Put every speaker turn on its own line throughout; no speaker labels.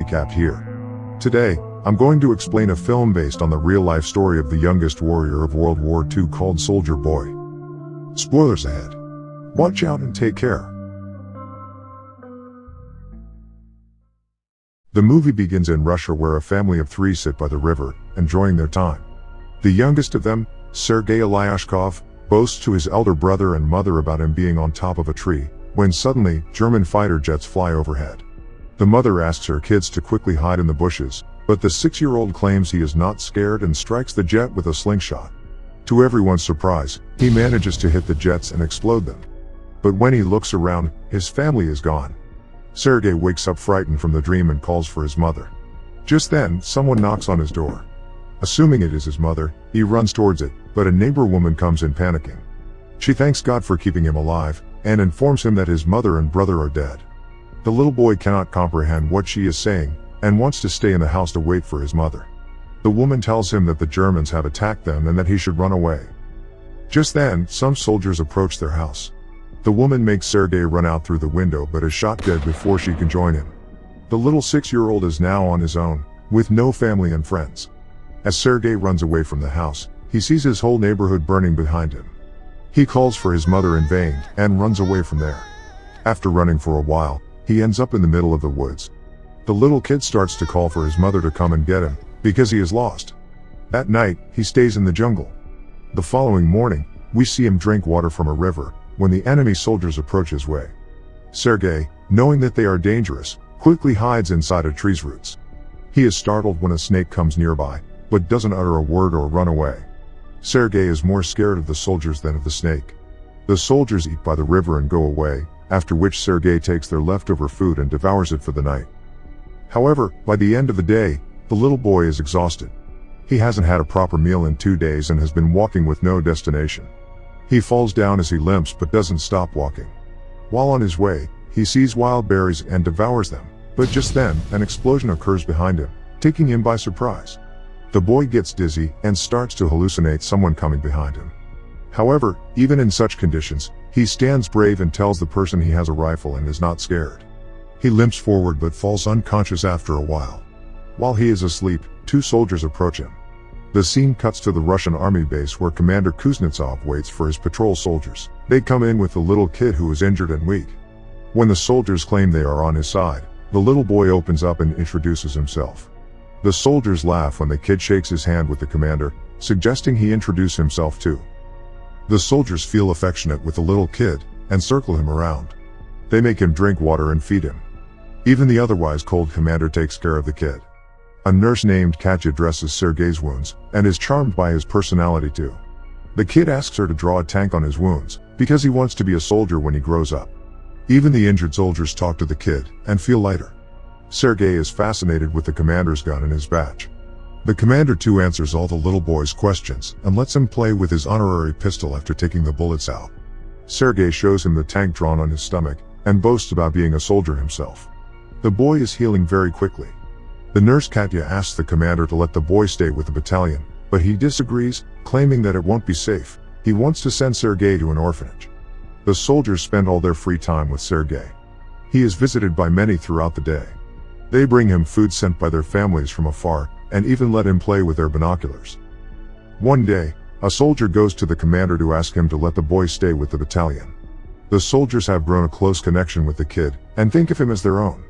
recapped here. Today, I'm going to explain a film based on the real-life story of the youngest warrior of World War II called Soldier Boy. Spoilers ahead. Watch out and take care. The movie begins in Russia, where a family of 3 sit by the river, enjoying their time. The youngest of them, Sergei Aleshkov, boasts to his elder brother and mother about him being on top of a tree, when suddenly, German fighter jets fly overhead. The mother asks her kids to quickly hide in the bushes, but the 6-year-old claims he is not scared and strikes the jet with a slingshot. To everyone's surprise, he manages to hit the jets and explode them. But when he looks around, his family is gone. Sergei wakes up frightened from the dream and calls for his mother. Just then, someone knocks on his door. Assuming it is his mother, he runs towards it, but a neighbor woman comes in panicking. She thanks God for keeping him alive, and informs him that his mother and brother are dead. The little boy cannot comprehend what she is saying, and wants to stay in the house to wait for his mother. The woman tells him that the Germans have attacked them and that he should run away. Just then, some soldiers approach their house. The woman makes Sergei run out through the window but is shot dead before she can join him. The little 6-year-old is now on his own, with no family and friends. As Sergei runs away from the house, he sees his whole neighborhood burning behind him. He calls for his mother in vain, and runs away from there. After running for a while, he ends up in the middle of the woods. The little kid starts to call for his mother to come and get him, because he is lost. At night, he stays in the jungle. The following morning, we see him drink water from a river, when the enemy soldiers approach his way. Sergei, knowing that they are dangerous, quickly hides inside a tree's roots. He is startled when a snake comes nearby, but doesn't utter a word or run away. Sergei is more scared of the soldiers than of the snake. The soldiers eat by the river and go away, after which Sergei takes their leftover food and devours it for the night. However, by the end of the day, the little boy is exhausted. He hasn't had a proper meal in 2 days and has been walking with no destination. He falls down as he limps but doesn't stop walking. While on his way, he sees wild berries and devours them, but just then, an explosion occurs behind him, taking him by surprise. The boy gets dizzy and starts to hallucinate someone coming behind him. However, even in such conditions, he stands brave and tells the person he has a rifle and is not scared. He limps forward but falls unconscious after a while. While he is asleep, 2 soldiers approach him. The scene cuts to the Russian army base where Commander Kuznetsov waits for his patrol soldiers. They come in with the little kid who is injured and weak. When the soldiers claim they are on his side, the little boy opens up and introduces himself. The soldiers laugh when the kid shakes his hand with the commander, suggesting he introduce himself too. The soldiers feel affectionate with the little kid, and circle him around. They make him drink water and feed him. Even the otherwise cold commander takes care of the kid. A nurse named Katya dresses Sergei's wounds, and is charmed by his personality too. The kid asks her to draw a tank on his wounds, because he wants to be a soldier when he grows up. Even the injured soldiers talk to the kid, and feel lighter. Sergei is fascinated with the commander's gun and his badge. The commander too answers all the little boy's questions, and lets him play with his honorary pistol after taking the bullets out. Sergei shows him the tank drawn on his stomach, and boasts about being a soldier himself. The boy is healing very quickly. The nurse Katya asks the commander to let the boy stay with the battalion, but he disagrees, claiming that it won't be safe. He wants to send Sergei to an orphanage. The soldiers spend all their free time with Sergei. He is visited by many throughout the day. They bring him food sent by their families from afar, and even let him play with their binoculars. One day, a soldier goes to the commander to ask him to let the boy stay with the battalion. The soldiers have grown a close connection with the kid, and think of him as their own.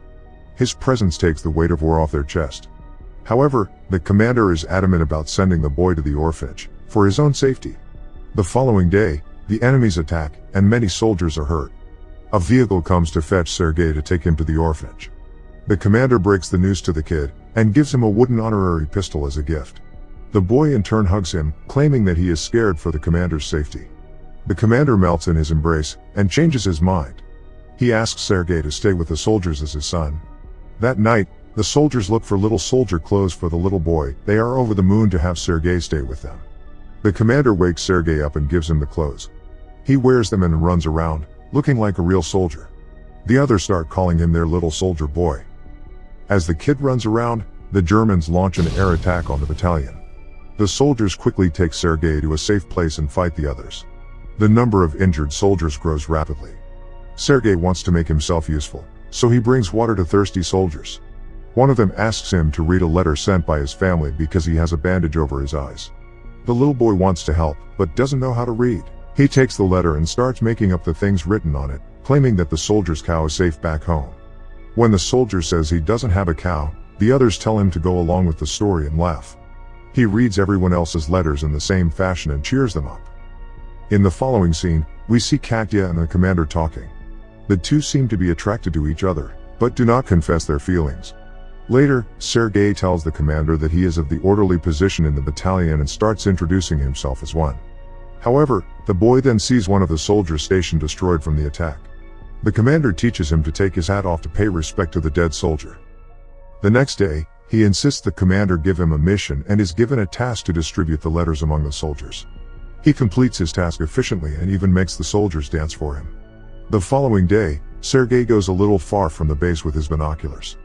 His presence takes the weight of war off their chest. However, the commander is adamant about sending the boy to the orphanage, for his own safety. The following day, the enemies attack, and many soldiers are hurt. A vehicle comes to fetch Sergei to take him to the orphanage. The commander breaks the news to the kid, and gives him a wooden honorary pistol as a gift. The boy in turn hugs him, claiming that he is scared for the commander's safety. The commander melts in his embrace, and changes his mind. He asks Sergei to stay with the soldiers as his son. That night, the soldiers look for little soldier clothes for the little boy. They are over the moon to have Sergei stay with them. The commander wakes Sergei up and gives him the clothes. He wears them and runs around, looking like a real soldier. The others start calling him their little soldier boy. As the kid runs around, the Germans launch an air attack on the battalion. The soldiers quickly take Sergei to a safe place and fight the others. The number of injured soldiers grows rapidly. Sergei wants to make himself useful, so he brings water to thirsty soldiers. One of them asks him to read a letter sent by his family because he has a bandage over his eyes. The little boy wants to help, but doesn't know how to read. He takes the letter and starts making up the things written on it, claiming that the soldier's cow is safe back home. When the soldier says he doesn't have a cow, the others tell him to go along with the story and laugh. He reads everyone else's letters in the same fashion and cheers them up. In the following scene, we see Katya and the commander talking. The two seem to be attracted to each other, but do not confess their feelings. Later, Sergei tells the commander that he is of the orderly position in the battalion and starts introducing himself as one. However, the boy then sees one of the soldiers stationed destroyed from the attack. The commander teaches him to take his hat off to pay respect to the dead soldier. The next day, he insists the commander give him a mission and is given a task to distribute the letters among the soldiers. He completes his task efficiently and even makes the soldiers dance for him. The following day, Sergei goes a little far from the base with his binoculars.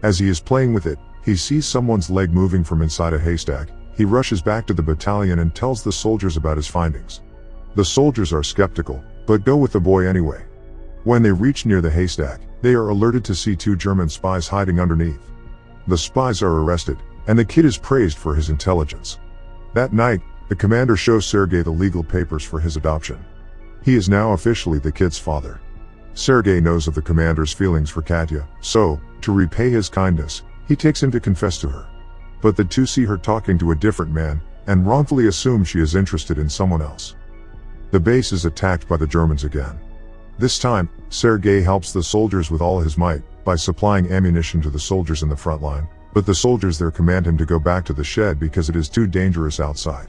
As he is playing with it, he sees someone's leg moving from inside a haystack. He rushes back to the battalion and tells the soldiers about his findings. The soldiers are skeptical, but go with the boy anyway. When they reach near the haystack, they are alerted to see two German spies hiding underneath. The spies are arrested, and the kid is praised for his intelligence. That night, the commander shows Sergei the legal papers for his adoption. He is now officially the kid's father. Sergei knows of the commander's feelings for Katya, so, to repay his kindness, he takes him to confess to her. But the two see her talking to a different man, and wrongfully assume she is interested in someone else. The base is attacked by the Germans again. This time, Sergei helps the soldiers with all his might, by supplying ammunition to the soldiers in the front line, but the soldiers there command him to go back to the shed because it is too dangerous outside.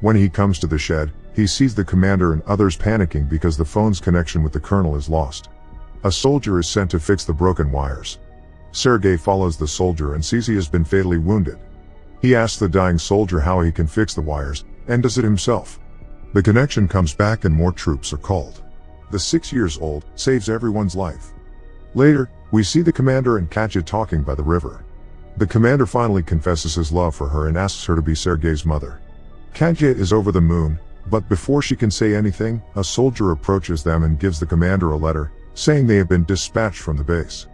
When he comes to the shed, he sees the commander and others panicking because the phone's connection with the colonel is lost. A soldier is sent to fix the broken wires. Sergei follows the soldier and sees he has been fatally wounded. He asks the dying soldier how he can fix the wires, and does it himself. The connection comes back and more troops are called. The 6-year-old saves everyone's life. Later, we see the commander and Katya talking by the river. The commander finally confesses his love for her and asks her to be Sergei's mother. Katya is over the moon, but before she can say anything, a soldier approaches them and gives the commander a letter, saying they have been dispatched from the base.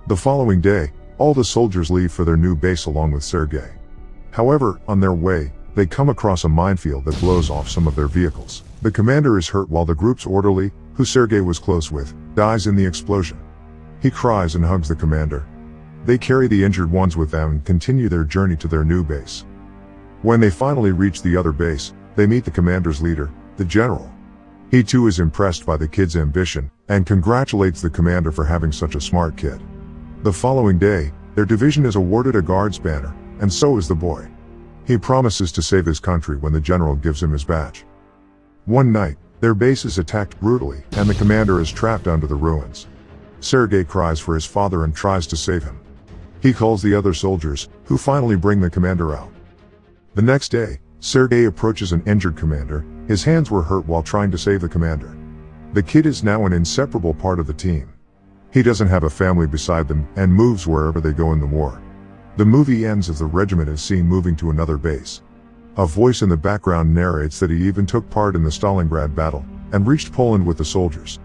The following day, all the soldiers leave for their new base along with Sergei. However, on their way, they come across a minefield that blows off some of their vehicles. The commander is hurt while the group's orderly, who Sergei was close with, dies in the explosion. He cries and hugs the commander. They carry the injured ones with them and continue their journey to their new base. When they finally reach the other base, they meet the commander's leader, the general. He too is impressed by the kid's ambition, and congratulates the commander for having such a smart kid. The following day, their division is awarded a guards banner, and so is the boy. He promises to save his country when the general gives him his badge. One night, their base is attacked brutally, and the commander is trapped under the ruins. Sergei cries for his father and tries to save him. He calls the other soldiers, who finally bring the commander out. The next day, Sergei approaches an injured commander. His hands were hurt while trying to save the commander. The kid is now an inseparable part of the team. He doesn't have a family beside them and moves wherever they go in the war. The movie ends as the regiment is seen moving to another base. A voice in the background narrates that he even took part in the Stalingrad battle and reached Poland with the soldiers.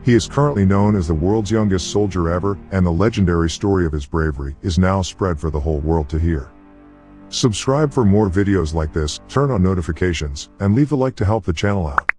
He is currently known as the world's youngest soldier ever, and the legendary story of his bravery is now spread for the whole world to hear. Subscribe for more videos like this, turn on notifications, and leave a like to help the channel out.